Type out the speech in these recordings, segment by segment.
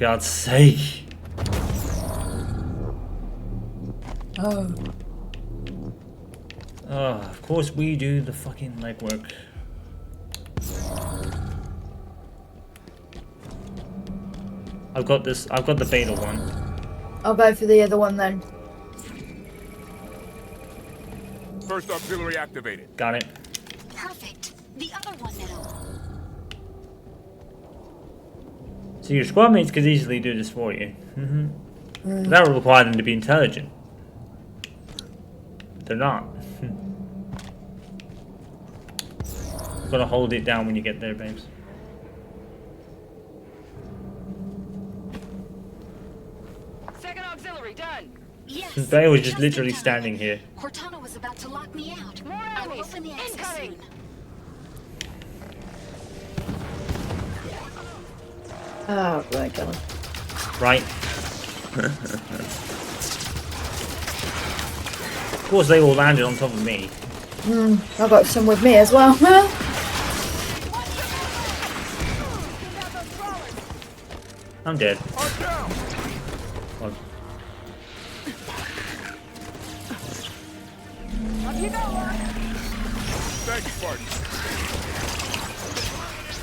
God's sake. Oh. Oh, of course we do the fucking legwork. I've got this. I've got the beta one. I'll go for the other one then. First auxiliary activated. Got it. Perfect. The other one now. So your squad mates could easily do this for you. That would require them to be intelligent. They're not. Gotta hold it down when you get there, babes. Second auxiliary done. Yes. They was just in literally time. standing here. Cortana was about to lock me out. More I will enemies. open the access Incoming. soon. Oh my god. Right. Of course they all landed on top of me. I've got some with me as well. I'm dead. On down. Oh, Thank you, Spartan.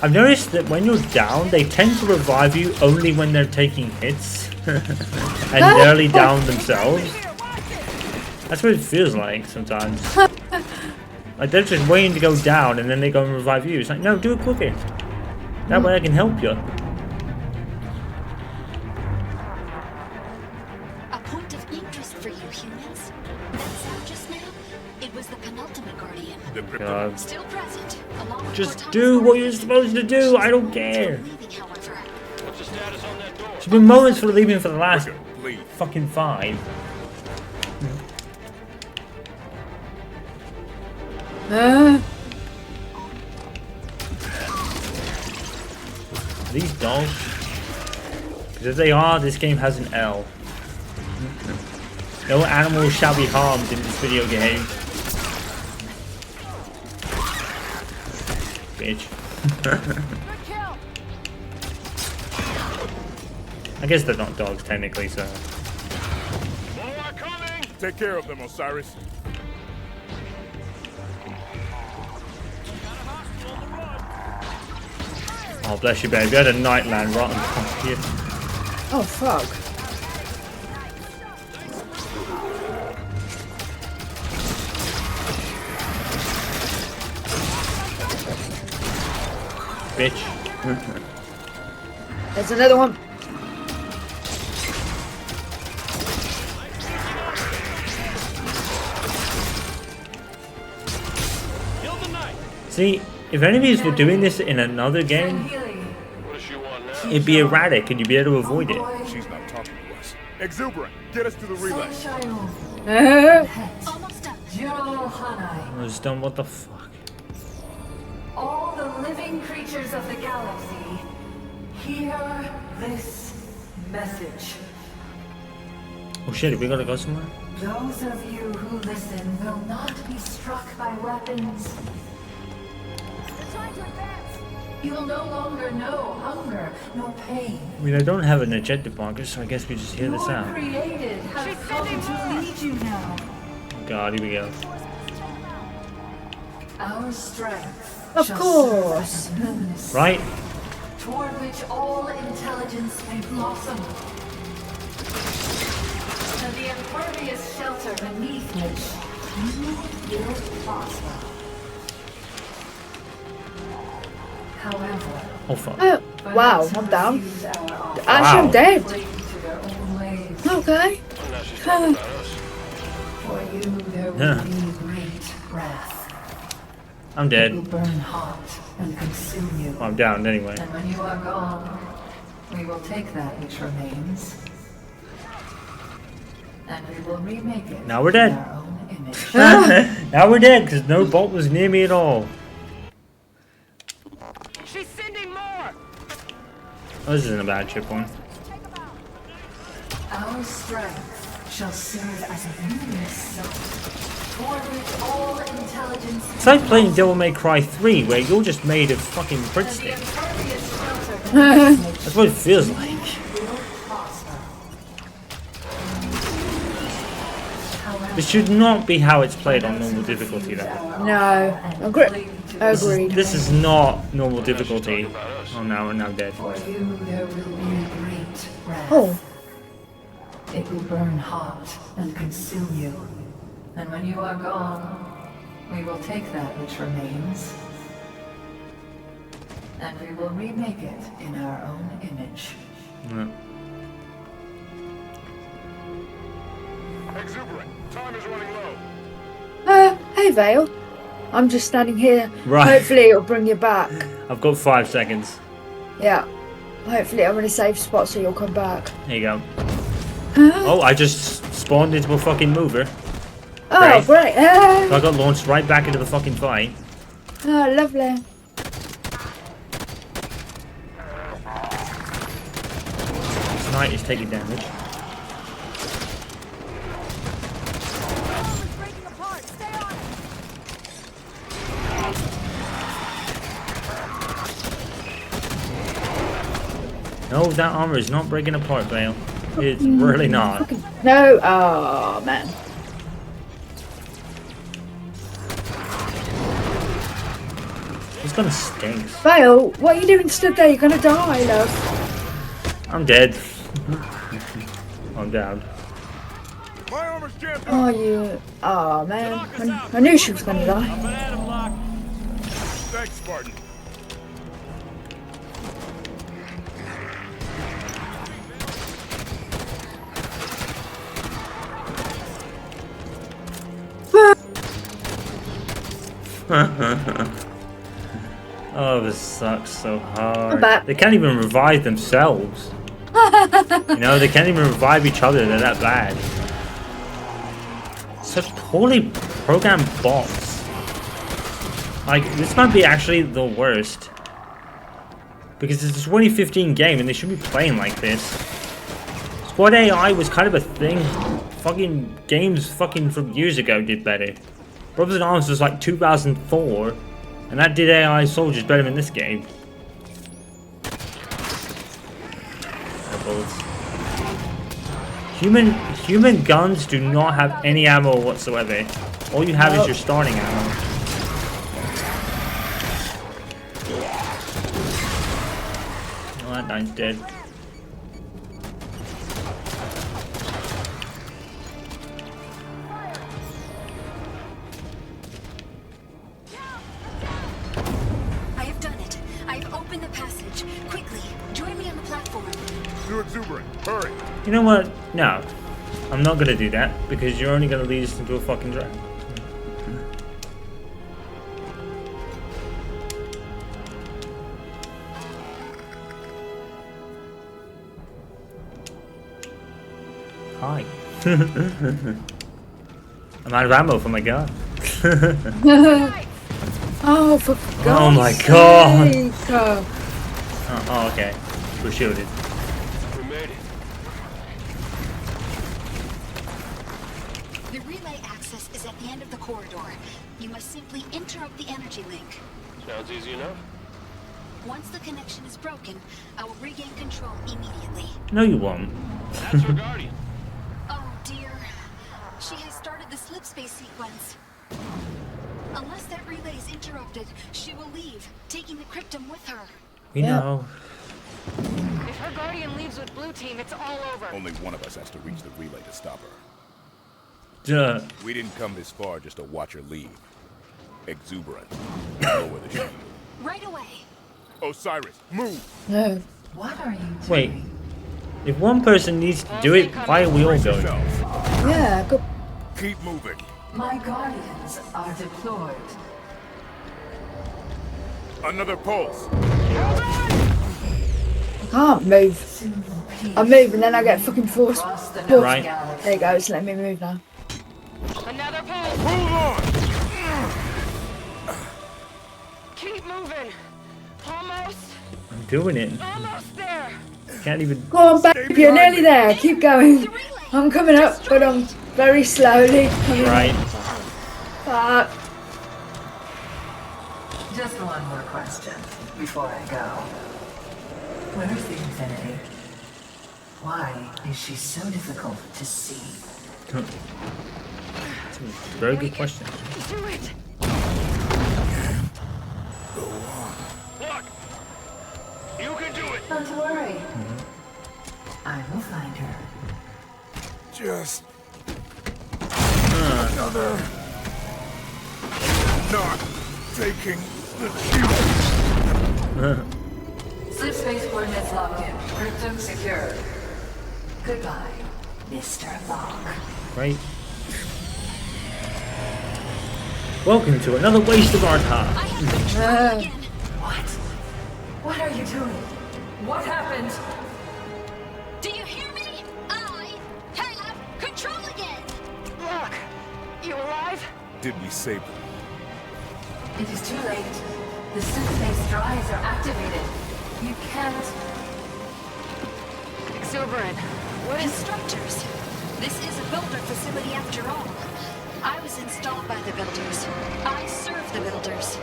I've noticed that when you're down, they tend to revive you only when they're taking hits and nearly down themselves. That's what it feels like sometimes. Like they're just waiting to go down and then they go and revive you. It's like, no, do it quicker. That way I can help you. A point of interest for you humans. That sound just now, it was the penultimate guardian. The crypto. God. Still present. Along with Just Cortana's do what guardian. you're supposed to do. I don't care. Leaving, however. What's the status on that door? There's been moments for leaving for the last Quicker, please. fucking 5. These dogs. Because if they are, this game has an L. No animals shall be harmed in this video game. Bitch. I guess they're not dogs technically, so. More coming. Take care of them, Osiris. Oh, bless you, babe. You had a nightland right on top of you. Oh fuck. Bitch. There's another one. Kill the knight. See, if any of you were doing this in another game, What does she want now? it'd be erratic and you'd be able to avoid it. She's not talking to us. Exuberant, get us to the relay. Almost done. I was done, what the fuck? All the living creatures of the galaxy, hear this message. Oh shit, we gotta go somewhere? Those of you who listen will not be struck by weapons. You will no longer know hunger nor pain. I mean, I don't have an ejector bunker, so I guess we just hear this Your out. created have come to lead you now. God, here we go. Our strength Of shall course. serve as luminous, Right? toward which all intelligence may blossom. And the impervious shelter beneath which you will prosper. However, Oh fuck. Oh, wow, I'm down. refuse our offer. Actually, I'm dead. Cling to their own ways. Okay. Now she's talking about us. For you there will Yeah. be great wrath. I'm It will dead. burn hot and consume you. Well, I'm down anyway. And when you are gone, we will take that which remains. And we will remake it Now we're dead. in our own image. Now we're dead because no bolt was near me at all. She's sending more. Oh, this isn't a bad chip one. Our strength shall serve as a luminous sun, toward which all intelligence It's like playing Devil May Cry 3 where you're just made of fucking and the breadsticks. impervious shelter beneath which That's what it feels like. will This should not be how it's played on normal difficulty, though. No. Agreed. This is not normal difficulty. Oh no, we're now dead. For you there will be great wrath. Oh. It will burn hot and consume you. And when you are gone, we will take that which remains and we will remake it in our own image. No. Exuberant, time is running low. Hey Vale. I'm just standing here. Right. Hopefully it'll bring you back. I've got 5 seconds. Yeah. Hopefully I'm in a safe spot so you'll come back. There you go. Oh, I just spawned into a fucking mover. Oh, great. So I got launched right back into the fucking fight. Oh, lovely. Tonight is taking damage. No, that armor is not breaking apart, Vale. It's really not. No. Oh, man. It's gonna stink. Vale, what are you doing stood there? You're gonna die, love. I'm dead. I'm down. My armor's jammed up. Oh, you. Oh, man. I knew she was gonna die. Banana block. Thanks, Spartan. Oh, this sucks so hard. I'm back. They can't even revive themselves. You know, they can't even revive each other. They're that bad. Such poorly programmed bots. Like, this might be actually the worst. Because it's a 2015 game and they should be playing like this. Squad AI was kind of a thing. Fucking games fucking from years ago did better. Brothers in Arms was like 2004. And that did AI soldiers better than this game. Bullets. Human guns do not have any ammo whatsoever. All you have is your starting ammo. Oh, that guy's dead. I have done it. I've opened the passage. Quickly, join me on the platform. You're exuberant. Hurry. You know what? No. I'm not gonna do that, because you're only gonna lead us into a fucking trap. Hi. I'm out of ammo for my gun. Oh, for Oh my God's God. sake. Oh, okay. We're shielded. We made it. The relay access is at the end of the corridor. You must simply interrupt the energy link. Sounds easy enough. Once the connection is broken, I will regain control immediately. No, you won't. That's our guardian. Oh dear. She has started the slipspace sequence. Unless that relay is interrupted, she will leave, taking the cryptum with her. We know. If her guardian leaves with blue team, it's all over. Only one of us has to reach the relay to stop her. Duh. We didn't come this far just to watch her leave. Exuberant. Lower the shield. Right away. Osiris, move! No. What are you doing? Wait. If one person needs to do it, why are we all going? Yourself. Yeah, good. Keep moving. My guardians are deployed. Another pulse. I can't move. Soon peace I move and then I get fucking forced. across the forced. Right. galaxy. There you go, it's letting me move now. Another pulse. Hold on! Keep moving. Almost. I'm doing it. Almost there. Can't even. Go on, baby, you're nearly there. Keep going. I'm coming up, but I'm very slowly coming Right. up. Just one more question before I go. Where's the Infinity? Why is she so difficult to see? That's a very good question. Do it. Look! You can do it! Not to worry. I will find her. Just another not taking the Slip space coordinates locked in. Cryptum secure. Goodbye, Mr. Locke. Right. Welcome to another waste of our time. I have control again. What? What are you doing? What happened? Do you hear me? I have control again. Look. You alive? Did we save them? It is too late. The slip space drives are activated. You can't. Exuberant. What is... Constructors. This is a builder facility after all. I was installed by the builders. I serve the builders.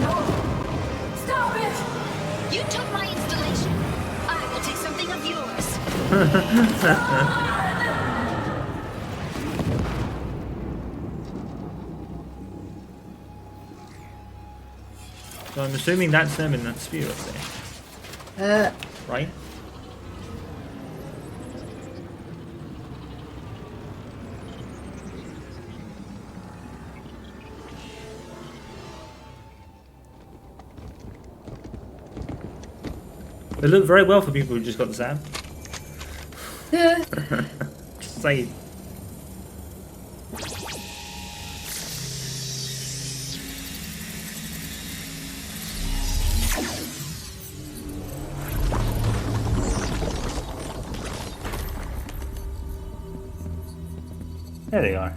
No! Stop it! You took my installation. I will take something of yours. So I'm assuming that's them in that sphere up there. Right? They look very well for people who just got the zap. Just saying. There they are.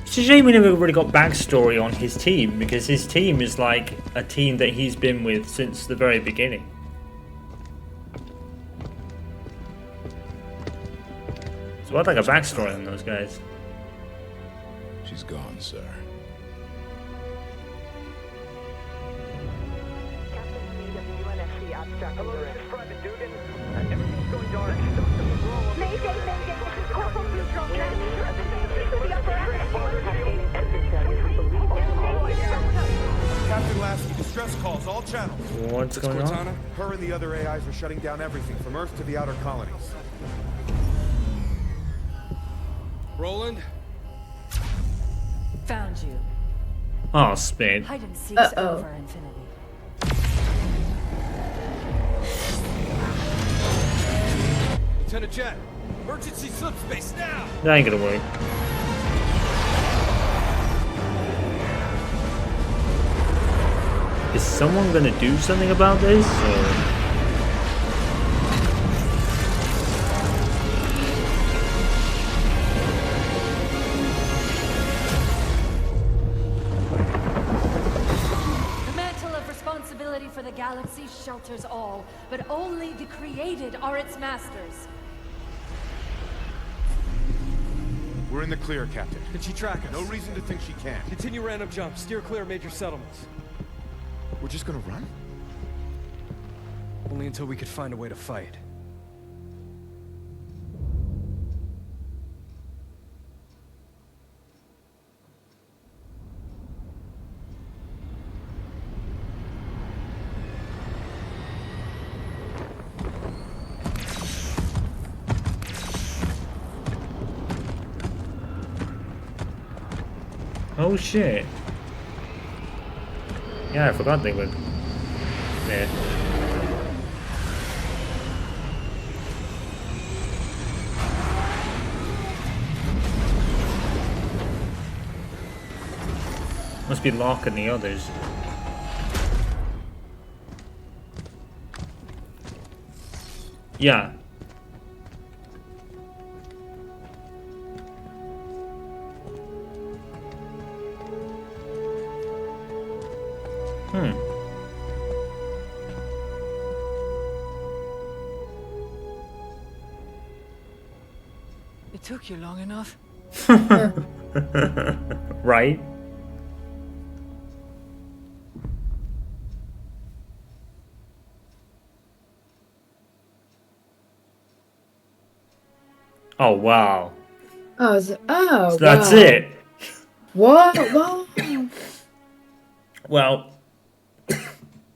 It's a shame we never really got backstory on his team, because his team is like a team that he's been with since the very beginning. So I'd like a backstory on those guys. She's gone, sir. Hello, this is Private Dugan. Everything's going dark. Mayday, mayday, this is Corporal Neutral. Captain Lasky, distress calls, all channels. What's going on? Her and the other AIs are shutting down everything from Earth to the outer colonies. Roland? Found you. Oh, spit. Hide and seek's Uh-oh. over, Infinity. Lieutenant Jet! Emergency slip space now! That ain't gonna work. Is someone gonna do something about this? Or... The mantle of responsibility for the galaxy shelters all, but only the created are its masters. We're in the clear, Captain. Can she track us? No reason to think she can't. Continue random jumps. Steer clear of major settlements. We're just gonna run? Only until we could find a way to fight. Oh shit. Yeah, I forgot they would. Yeah. Must be Locke and the others. Yeah. It took you long enough. Right? Oh wow. Oh, So that's wow. it. What? Well,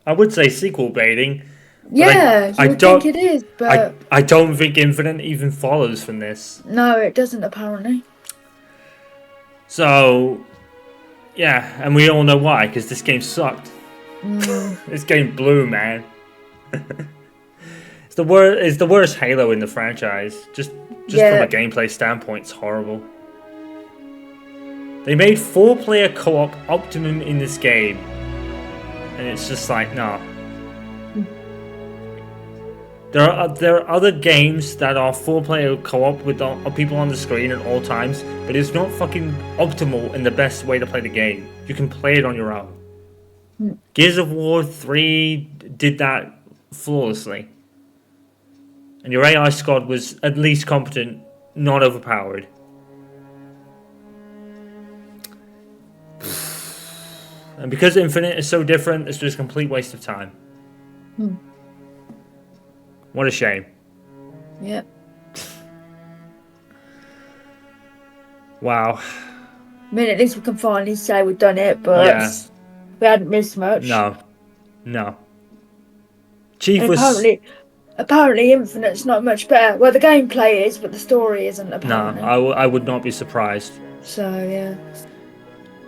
I would say sequel baiting. Yeah, I you would think don't. it is, but I don't think Infinite even follows from this. no, it doesn't apparently. So, yeah, and we all know why, because this game sucked. Mm. This game blew, man. It's the worst Halo in the franchise. Just Yeah. from a gameplay standpoint, it's horrible. They made 4-player co-op optimum in this game, and it's just like, no. There are other games that are 4-player co-op with people on the screen at all times, but it's not fucking optimal in the best way to play the game. You can play it on your own. Gears of War 3 did that flawlessly. And your AI squad was at least competent, not overpowered. And because Infinite is so different, it's just a complete waste of time. What a shame. Yep. Wow. I mean, at least we can finally say we've done it, but Yeah. we hadn't missed much. No. Chief And was... apparently Infinite's not much better. Well, the gameplay is, but the story isn't, No, apparently. I would not be surprised. So, yeah.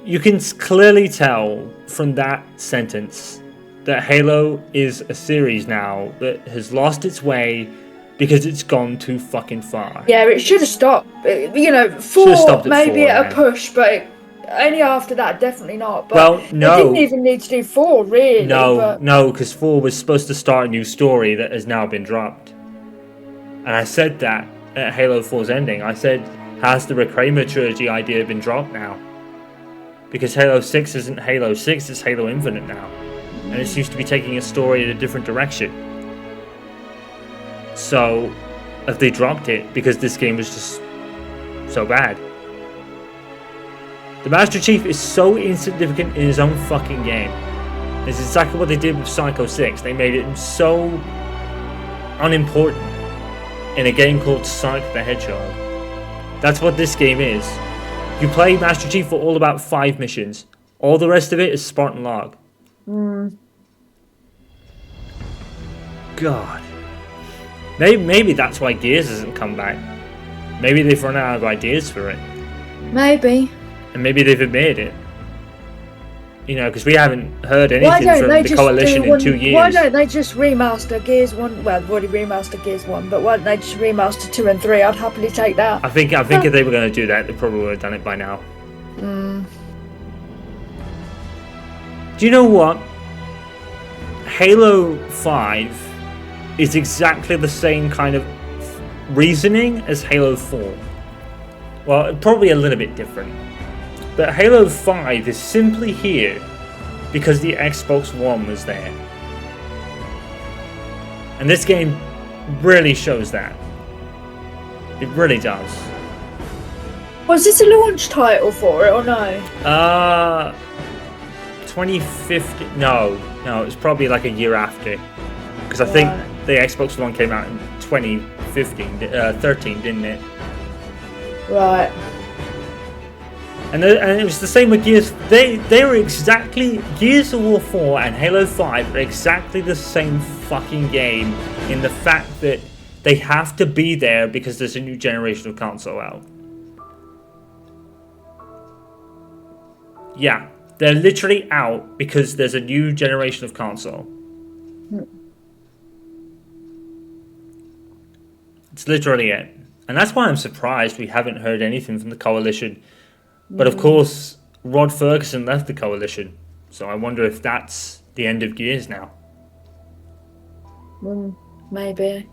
You can clearly tell from that sentence that Halo is a series now that has lost its way because it's gone too fucking far. Yeah, it should have stopped. You know, Should've 4 stopped at maybe 4, at man. a push, but only after that, definitely not. But Well, no. they didn't even need to do 4, really. No, but... because 4 was supposed to start a new story that has now been dropped. And I said that at Halo 4's ending. I said, has the Rick Kramer trilogy idea been dropped now? Because Halo 6 isn't Halo 6, it's Halo Infinite now. And it seems to be taking a story in a different direction. So, have they dropped it because this game was just so bad? The Master Chief is so insignificant in his own fucking game. It's exactly what they did with Psycho 6. They made it so unimportant in a game called Sonic the Hedgehog. That's what this game is. You play Master Chief for all about 5 missions. All the rest of it is Spartan Log. God. Maybe that's why Gears hasn't come back. Maybe they've run out of ideas for it. Maybe. And maybe they've admitted it. You know, because we haven't heard anything from the Coalition in 2 years. Why don't they just remaster Gears 1? Well, they've already remastered Gears 1, but why don't they just remaster 2 and 3? I'd happily take that. I think if they were going to do that, they probably would have done it by now. Do you know what? Halo 5 is exactly the same kind of reasoning as Halo 4. Well, probably a little bit different. But Halo 5 is simply here because the Xbox One was there. And this game really shows that. It really does. Was this a launch title for it or no? 2015. No, it was probably like a year after. Because I think the Xbox One came out in 13, didn't it? Right. And it was the same with Gears. They were exactly... Gears of War 4 and Halo 5 are exactly the same fucking game in the fact that they have to be there because there's a new generation of console out. Yeah, they're literally out because there's a new generation of console. It's literally it. And that's why I'm surprised we haven't heard anything from the Coalition. But of course, Rod Ferguson left the Coalition. So I wonder if that's the end of Gears now. Maybe.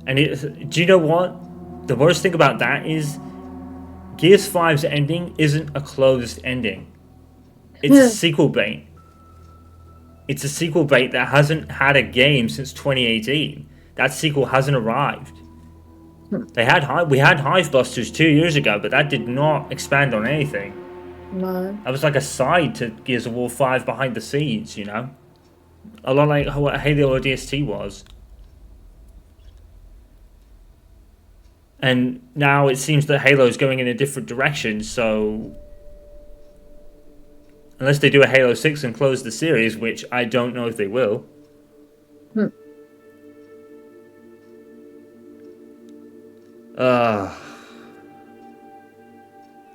And do you know what? The worst thing about that is Gears 5's ending isn't a closed ending. It's a sequel bait. It's a sequel bait that hasn't had a game since 2018. That sequel hasn't arrived. We had Hive Busters 2 years ago, but that did not expand on anything. No. That was like a side to Gears of War 5 behind the scenes, you know? A lot like what Halo ODST was. And now it seems that Halo is going in a different direction, so unless they do a Halo 6 and close the series, which I don't know if they will. It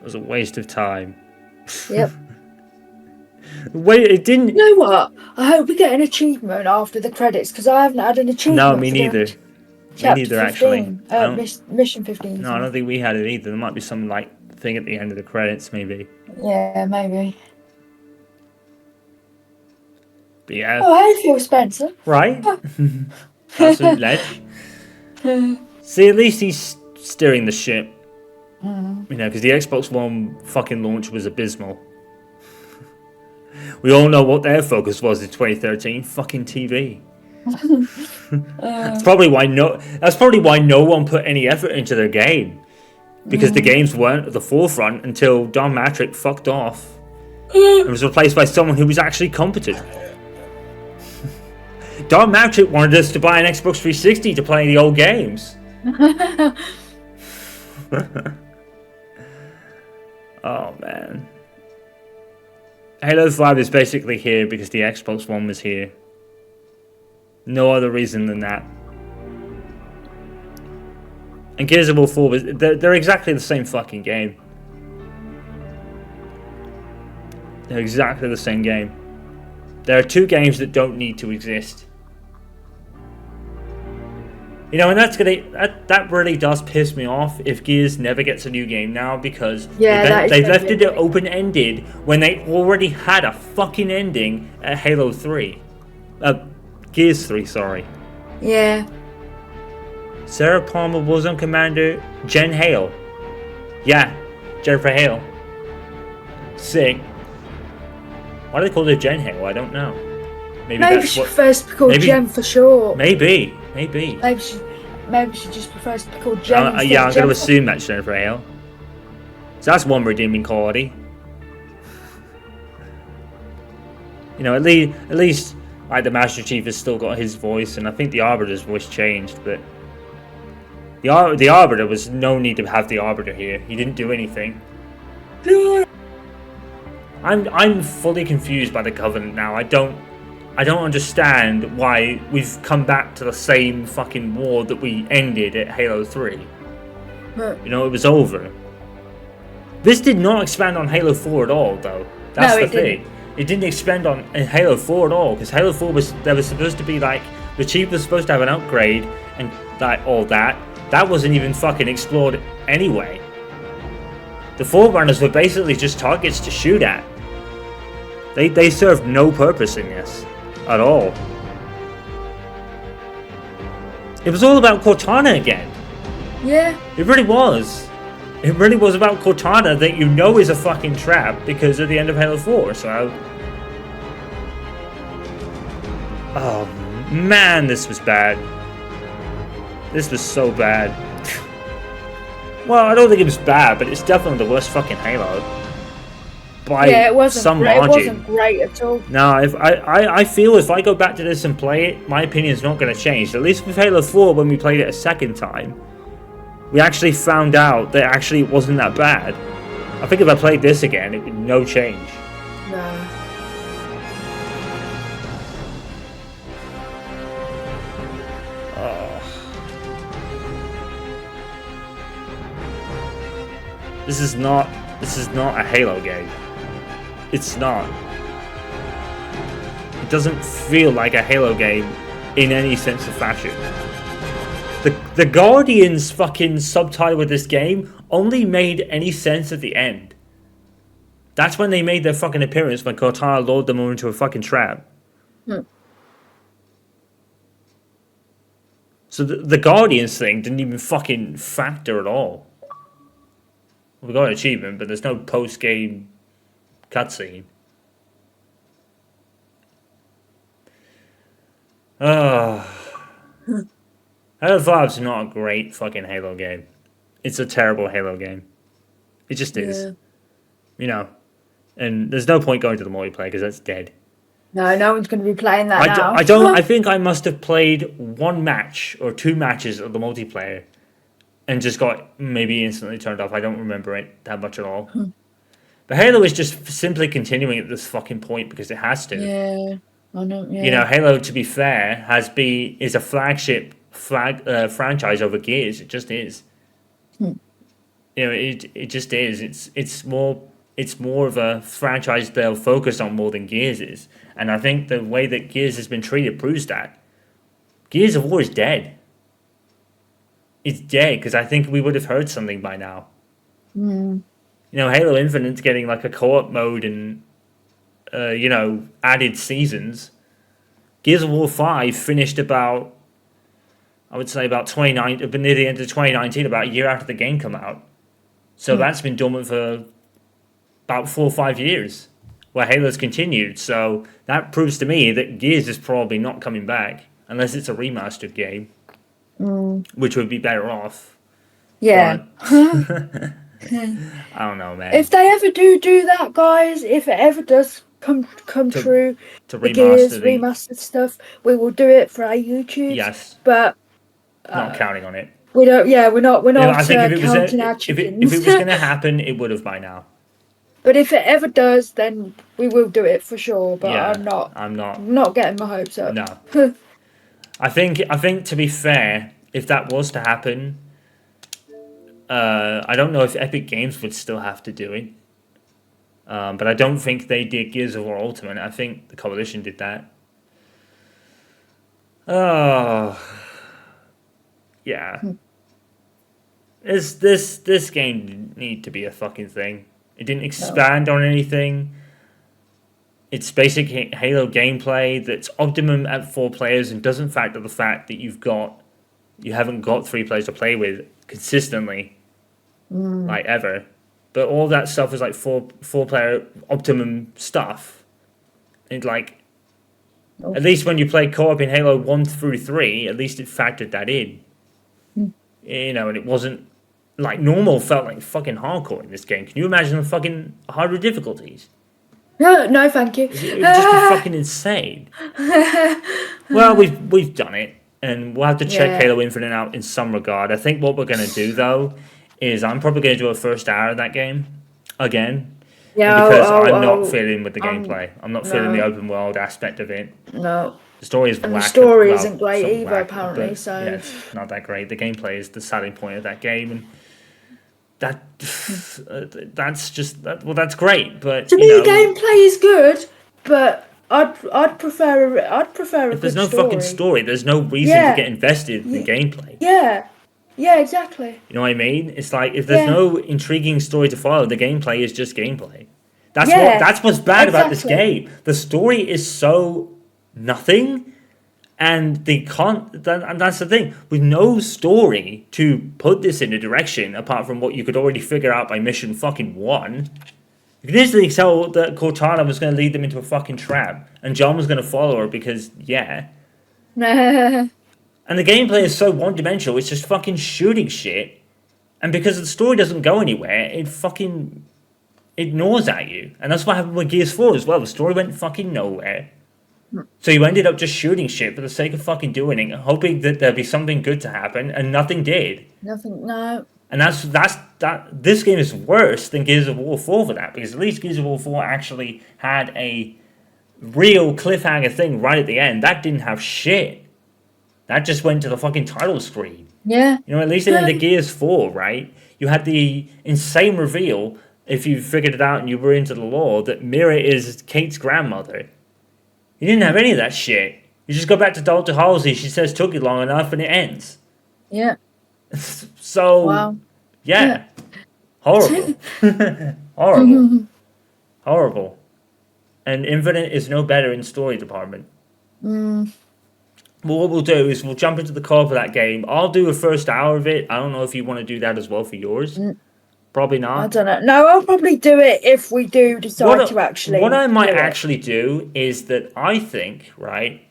was a waste of time. Yep. Wait, it didn't... You know what? I hope we get an achievement after the credits, because I haven't had an achievement. No, me for neither. Chapter Me neither, 15. actually. Mission 15. No, I don't think we had it either. There might be some like thing at the end of the credits, maybe. Yeah, maybe. But yeah. Oh, hey, Phil Spencer. Right? Absolute ledge. See, at least he's steering the ship. You know, because the Xbox One fucking launch was abysmal. We all know what their focus was in 2013. Fucking TV. That's probably why no one put any effort into their game, because the games weren't at the forefront until Don Matrick fucked off and was replaced by someone who was actually competent. Don Matrick wanted us to buy an Xbox 360 to play the old games. Oh man, Halo 5 is basically here because the Xbox One was here. No other reason than that. And Gears of War 4, they're exactly the same fucking game. They're exactly the same game. There are two games that don't need to exist. You know, and that really does piss me off if Gears never gets a new game now, because they've left it open-ended when they already had a fucking ending at Halo 3. Gears 3, sorry. Yeah. Sarah Palmer was on Commander. Jen Hale. Yeah, Jennifer Hale. Sick. Why do they call her Jen Hale? I don't know. Maybe she prefers to be called Jen for sure. Maybe. Maybe she just prefers to be called Jen. Yeah, I'm going to assume that's Jennifer Hale. So that's one redeeming quality. You know, at least like the Master Chief has still got his voice, and I think the Arbiter's voice changed, but the Arbiter was no need to have the Arbiter here. He didn't do anything. I'm fully confused by the Covenant now. I don't understand why we've come back to the same fucking war that we ended at Halo 3. You know, it was over. This did not expand on Halo 4 at all, though. That's the thing. It didn't expand on Halo 4 at all, because Halo 4 was supposed to be like, the Chief was supposed to have an upgrade and like all that. That wasn't even fucking explored anyway. The Forerunners were basically just targets to shoot at. They served no purpose in this at all. It was all about Cortana again. Yeah. It really was. It really was about Cortana, that you know is a fucking trap because of the end of Halo 4, so... Oh, man, this was bad. This was so bad. Well, I don't think it was bad, but it's definitely the worst fucking Halo. By some margin. It wasn't great at all. No, I feel if I go back to this and play it, my opinion's not going to change. At least with Halo 4, when we played it a second time, we actually found out that actually it wasn't that bad. I think if I played this again, it would no change. No. This is not a Halo game. It's not. It doesn't feel like a Halo game in any sense of fashion. The Guardians fucking subtitle with this game only made any sense at the end. That's when they made their fucking appearance, when Cortana lured them all into a fucking trap. So the Guardians thing didn't even fucking factor at all. We got an achievement, but there's no post-game cutscene. Halo 5's not a great fucking Halo game. It's a terrible Halo game. It just is. Yeah. You know. And there's no point going to the multiplayer because that's dead. No one's going to be playing that now. I think I must have played one match or two matches of the multiplayer. and just got maybe instantly turned off. I don't remember it that much at all. But Halo is just simply continuing at this fucking point because it has to. Yeah, I know. Yeah. You know, Halo, to be fair, is a flagship franchise over Gears. It just is. You know, it just is. It's more of a franchise they'll focus on more than Gears is, and I think the way that Gears has been treated proves that. Gears of War is dead. It's dead because I think we would have heard something by now. You know, Halo Infinite's getting like a co-op mode and you know, added seasons. Gears of War 5 finished about, I would say about near the end of 2019, about a year after the game come out. So that's been dormant for about 4 or 5 years, where Halo's continued. So that proves to me that Gears is probably not coming back, unless it's a remastered game, which would be better off. Yeah. But, I don't know, man. If they ever do that, guys, if it ever does come true, to the remaster Gears remastered stuff, we will do it for our YouTube. Yes. But not counting on it. We don't. Yeah, we're not. I think if it was counting our chickens. if it was going to happen, it would have by now. But if it ever does, then we will do it for sure. But Yeah, I'm not getting my hopes up. No. I think to be fair, if that was to happen, I don't know if Epic Games would still have to do it. But I don't think they did Gears of War Ultimate. I think the Coalition did that. Oh, yeah. This game didn't need to be a fucking thing. It didn't expand on anything. It's basic Halo gameplay that's optimum at 4 players and doesn't factor the fact that you haven't got 3 players to play with consistently, like ever. But all that stuff is like four player optimum stuff. And like, at least when you play co-op in Halo 1 through 3, at least it factored that in. You know, and it wasn't like normal. Felt like fucking hardcore in this game. Can you imagine the fucking harder difficulties? No, thank you. It would just be fucking insane. Well, we've done it, and we'll have to check Halo Infinite out in some regard. I think what we're gonna do though is I'm probably gonna do a first hour of that game again. Yeah, because I'm not feeling with the gameplay. I'm not feeling the open world aspect of it. No. The story is and whack. The story isn't great either, whack, apparently. But, so yeah, it's not that great. The gameplay is the selling point of that game, and that's just well, that's great. But to me, gameplay is good, but I'd prefer a if there's good no story. fucking story, there's no reason to get invested in the gameplay. Yeah, exactly. You know what I mean? It's like if there's no intriguing story to follow, the gameplay is just gameplay. That's what's bad about this game. The story is so nothing, and and that's the thing. With no story to put this in a direction apart from what you could already figure out by mission fucking 1. You can easily tell that Cortana was going to lead them into a fucking trap, and John was going to follow her because And the gameplay is so one-dimensional, it's just fucking shooting shit. And because the story doesn't go anywhere, it fucking ignores at you. And that's what happened with Gears 4 as well. The story went fucking nowhere. So you ended up just shooting shit for the sake of fucking doing it, hoping that there'd be something good to happen, and nothing did. No. And this game is worse than Gears of War 4 for that, because at least Gears of War 4 actually had a real cliffhanger thing right at the end. That didn't have shit. That just went to the fucking title screen. Yeah. You know, at least in the Gears 4, right? You had the insane reveal, if you figured it out and you were into the lore, that Mira is Kate's grandmother. You didn't have any of that shit. You just go back to Dr. Halsey, she says took you long enough, and it ends. Yeah. So, wow. Yeah. Horrible. Horrible. Horrible. And Infinite is no better in story department. Well, what we'll do is we'll jump into the co-op of that game. I'll do a first hour of it. I don't know if you want to do that as well for yours. Probably not. I don't know. No, I'll probably do it if we do decide to actually. What I might actually do is that I think, right,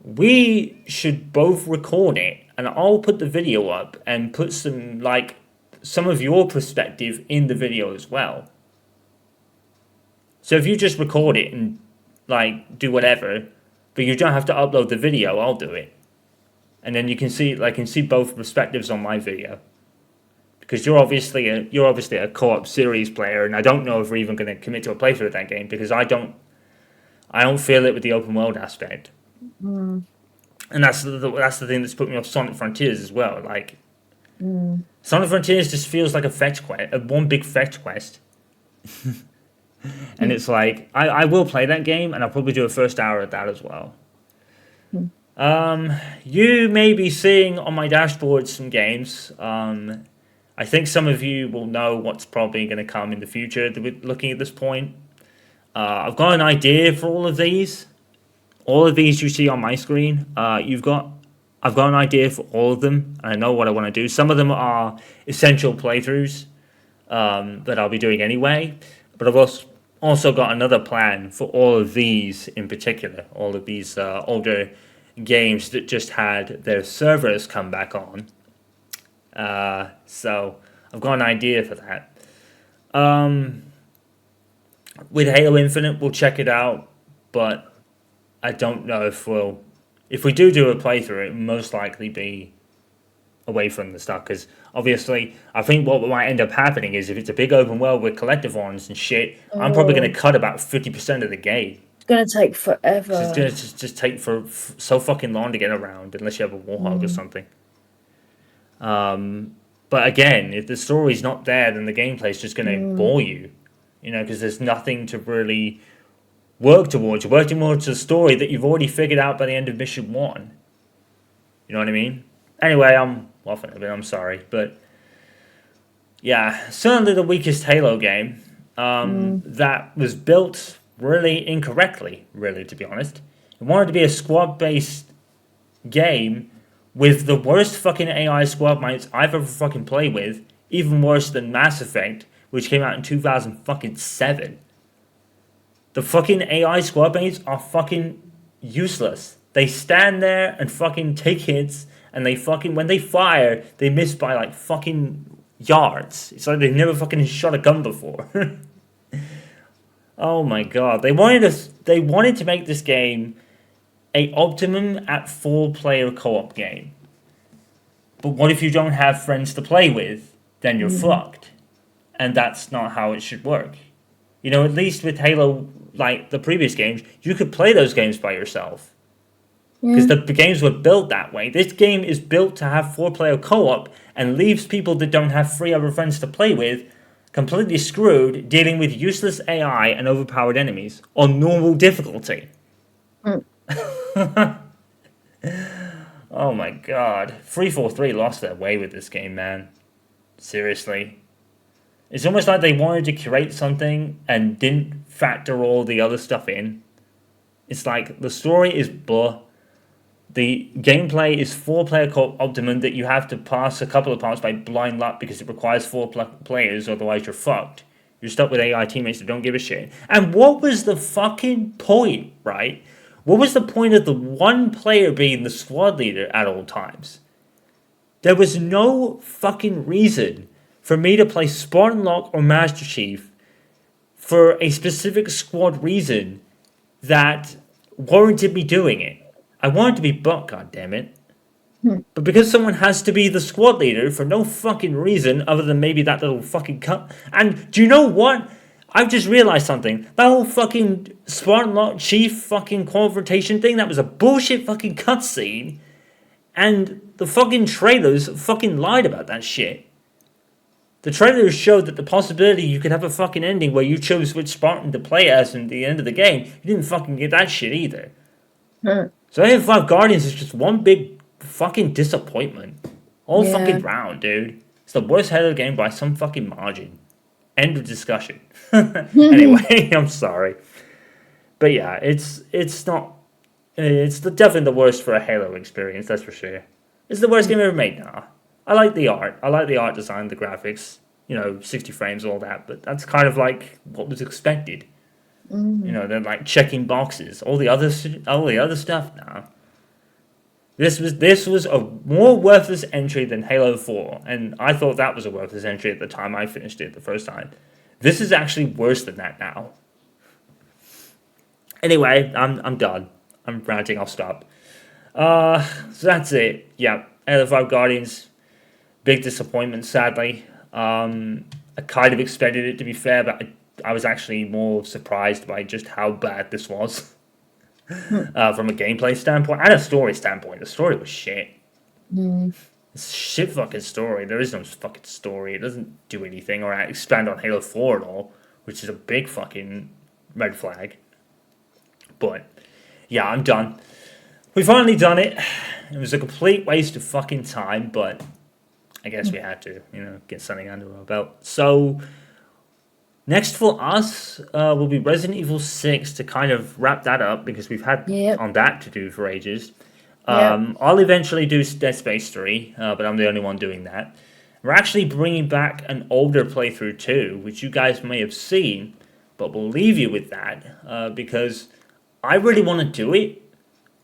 we should both record it, and I'll put the video up and put some of your perspective in the video as well. So if you just record it and do whatever, but you don't have to upload the video, I'll do it. and then you can see both perspectives on my video. Because you're obviously a co-op series player, and I don't know if we're even going to commit to a playthrough of that game because I don't feel it with the open world aspect. And that's the thing that's put me off Sonic Frontiers as well. Like, Sonic Frontiers just feels like a fetch quest, one big fetch quest. And it's like, I will play that game, and I'll probably do a first hour of that as well. You may be seeing on my dashboard some games. I think some of you will know what's probably going to come in the future looking at this point. I've got an idea for all of these. All of these you see on my screen. I've got an idea for all of them, and I know what I want to do. Some of them are essential playthroughs that I'll be doing anyway, but I've also got another plan for all of these in particular, all of these older games that just had their servers come back on. So I've got an idea for that. With Halo Infinite, we'll check it out, but I don't know if we do a playthrough, it will most likely be away from the stuff, because obviously I think what might end up happening is if it's a big open world with collectivons and shit, I'm probably going to cut about 50% of the game. It's going to take forever. It's going to just take so fucking long to get around, unless you have a warhog or something. But again, if the story's not there, then the gameplay's just going to bore you, because there's nothing to really work towards. You're working towards a story that you've already figured out by the end of mission 1. You know what I mean? Anyway, I'm off a bit, I'm sorry. But yeah, certainly the weakest Halo game that was built really incorrectly, really, to be honest. It wanted to be a squad-based game with the worst fucking AI squad mates I've ever fucking played with, even worse than Mass Effect, which came out in 2007. The fucking AI squad mates are fucking useless. They stand there and fucking take hits, and they fucking, when they fire, they miss by like fucking yards. It's like they've never fucking shot a gun before. Oh my god. They wanted to make this game a optimum at 4-player co-op game. But what if you don't have friends to play with? Then you're fucked. And that's not how it should work. At least with Halo, like the previous games, you could play those games by yourself. Because the games were built that way. This game is built to have 4-player co-op and leaves people that don't have 3 other friends to play with completely screwed dealing with useless AI and overpowered enemies on normal difficulty. Oh my god. 343 lost their way with this game, man. Seriously. It's almost like they wanted to curate something and didn't factor all the other stuff in. It's like the story is blah. The gameplay is 4-player co-op optimum that you have to pass a couple of parts by blind luck because it requires 4 players, otherwise you're fucked. You're stuck with AI teammates that don't give a shit. And what was the fucking point, right? What was the point of the one player being the squad leader at all times? There was no fucking reason for me to play Spartan Lock or Master Chief for a specific squad reason that warranted me doing it. I wanted to be Buck, goddammit. But because someone has to be the squad leader for no fucking reason other than maybe that little fucking cut. And do you know what? I've just realized something. That whole fucking Spartan Lock Chief fucking confrontation thing, that was a bullshit fucking cutscene. And the fucking trailers fucking lied about that shit. The trailers showed that the possibility you could have a fucking ending where you chose which Spartan to play as in the end of the game. You didn't fucking get that shit either. So Alien 5 Guardians is just one big fucking disappointment. All fucking round, dude. It's the worst Halo game by some fucking margin. End of discussion. Anyway, I'm sorry. But yeah, it's definitely the worst for a Halo experience, that's for sure. It's the worst game ever made, nah. I like the art. I like the art design, the graphics, 60 frames, all that, but that's kind of like what was expected. They're like checking boxes. All the other stuff now. This was a more worthless entry than Halo 4, and I thought that was a worthless entry at the time I finished it the first time. This is actually worse than that now. Anyway, I'm done. I'm ranting. I'll stop. So that's it. Yeah, Halo 5 Guardians, big disappointment, sadly. I kind of expected it, to be fair, but I was actually more surprised by just how bad this was. From a gameplay standpoint and a story standpoint. The story was shit. It's a shit fucking story. There is no fucking story. It doesn't do anything or expand on Halo 4 at all, which is a big fucking red flag. But yeah, I'm done. We finally done it. It was a complete waste of fucking time, but I guess we had to, get something under our belt. So next for us will be Resident Evil 6 to kind of wrap that up, because we've had on that to do for ages. I'll eventually do Dead Space 3, but I'm the only one doing that. We're actually bringing back an older playthrough too, which you guys may have seen, but we'll leave you with that because I really want to do it,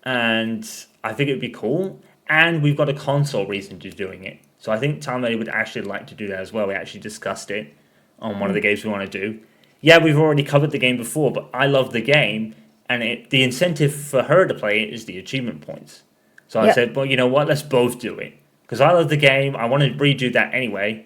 and I think it'd be cool, and we've got a console reason to doing it. So I think Timely would actually like to do that as well. We actually discussed it on one of the games we want to do. Yeah, we've already covered the game before, but I love the game, and the incentive for her to play it is the achievement points. So I said, well, you know what, let's both do it. Because I love the game, I want to redo that anyway,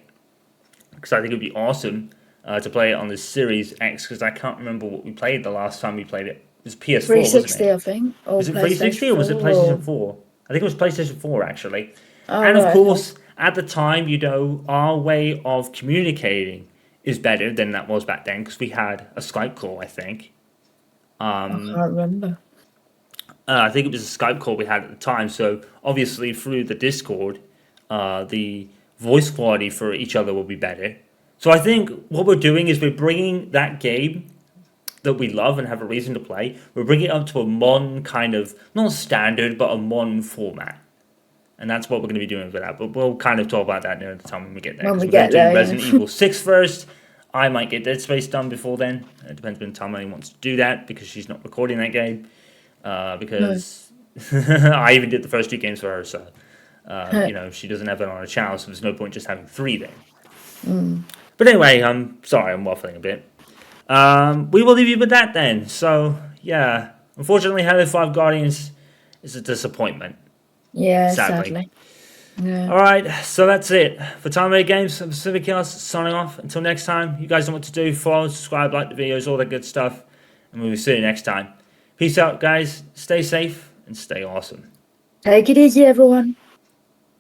because I think it would be awesome to play it on the Series X, because I can't remember what we played the last time we played it. It was PS4, 360, wasn't it? I think. Or Was it 360 or was it PlayStation 4? I think it was PlayStation 4, actually. Oh, and of right. course, at the time, our way of communicating is better than that was back then, because we had a Skype call, I think. I can't remember. I think it was a Skype call we had at the time. So obviously through the Discord, the voice quality for each other will be better. So I think what we're doing is we're bringing that game that we love and have a reason to play. We're bringing it up to a modern kind of, not standard, but a modern format. And that's what we're going to be doing for that. But we'll kind of talk about that near the time when we get there. When we we're get going to there, do Resident Evil 6 first. I might get Dead Space done before then. It depends when Tammy wants to do that, because she's not recording that game. Because I even did the first 2 games for her, so she doesn't have it on her channel, so there's no point just having 3 then. But anyway, I'm sorry, I'm waffling a bit. We will leave you with that then. So yeah, unfortunately, Halo 5 Guardians is a disappointment. Yeah, sadly. Yeah. All right, so that's it for TimeladyGames. I'm Pacific Cast signing off. Until next time, you guys know what to do. Follow, subscribe, like the videos, all that good stuff, and we will see you next time. Peace out, guys. Stay safe and stay awesome. Take it easy, everyone.